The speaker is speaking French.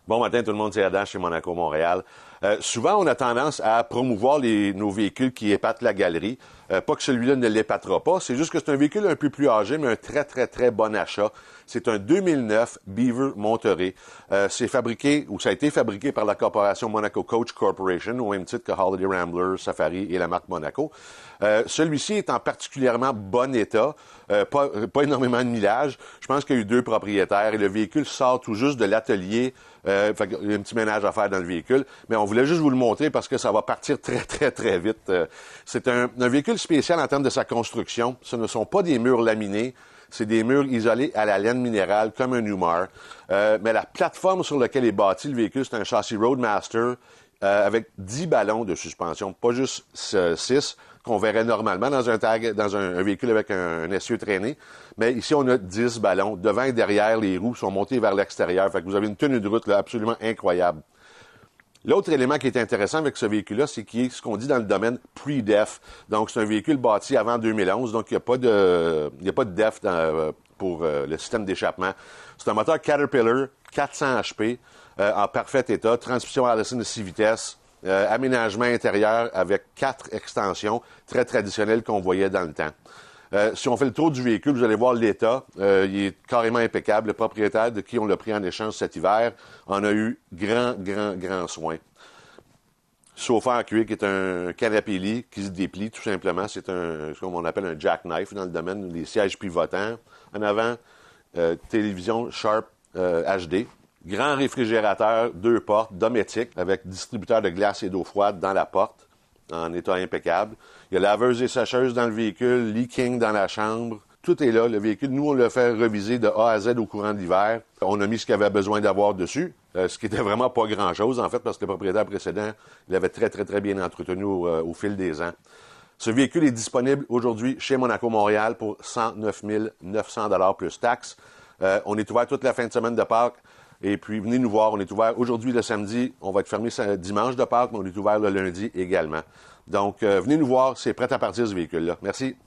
Bon matin tout le monde, c'est Adam chez Monaco Montréal. Souvent, on a tendance à promouvoir nos véhicules qui épatent la galerie. Pas que celui-là ne l'épatera pas, c'est juste que c'est un véhicule un peu plus âgé, mais un très, très, très bon achat. C'est un 2009 Beaver Monterey. C'est fabriqué, ou ça a été fabriqué par la corporation Monaco Coach Corporation, au même titre que Holiday Rambler, Safari et la marque Monaco. Celui-ci est en particulièrement bon état, pas énormément de millage. Je pense qu'il y a eu 2 propriétaires et le véhicule sort tout juste de l'atelier. Fait qu'il y a un petit ménage à faire dans le véhicule, mais on voulait juste vous le montrer parce que ça va partir très, très, très vite. C'est un véhicule spécial en termes de sa construction. Ce ne sont pas des murs laminés, c'est des murs isolés à la laine minérale, comme un Newmar. Mais la plateforme sur laquelle est bâti le véhicule, c'est un châssis Roadmaster avec 10 ballons de suspension, pas juste 6 qu'on verrait normalement dans un véhicule avec un essieu traîné. Mais ici, on a 10 ballons. Devant et derrière, les roues sont montées vers l'extérieur. Fait que vous avez une tenue de route là, absolument incroyable. L'autre élément qui est intéressant avec ce véhicule-là, c'est qu'il est ce qu'on dit dans le domaine pre-def. Donc, c'est un véhicule bâti avant 2011, donc il n'y a pas de def pour le système d'échappement. C'est un moteur Caterpillar 400 HP en parfait état, transmission Allison de 6 vitesses, aménagement intérieur avec 4 extensions très traditionnelles qu'on voyait dans le temps. Si on fait le tour du véhicule, vous allez voir l'état. Il est carrément impeccable. Le propriétaire de qui on l'a pris en échange cet hiver en a eu grand soin. Sofa en cuir qui est un canapé-lit qui se déplie tout simplement. C'est ce qu'on appelle un jackknife dans le domaine des sièges pivotants en avant. Télévision Sharp HD. Grand réfrigérateur, 2 portes, domotique, avec distributeur de glace et d'eau froide dans la porte, en état impeccable. Il y a laveuse et sécheuse dans le véhicule, leaking dans la chambre. Tout est là, le véhicule. Nous, on l'a fait reviser de A à Z au courant de l'hiver. On a mis ce qu'il avait besoin d'avoir dessus, ce qui était vraiment pas grand-chose, en fait, parce que le propriétaire précédent l'avait très, très, très bien entretenu au fil des ans. Ce véhicule est disponible aujourd'hui chez Monaco Montréal pour 109 900 $ plus taxes. On est ouvert toute la fin de semaine de Pâques. Et puis, venez nous voir. On est ouvert aujourd'hui le samedi. On va être fermé dimanche de Pâques, mais on est ouvert le lundi également. Donc, venez nous voir. C'est prêt à partir ce véhicule-là. Merci.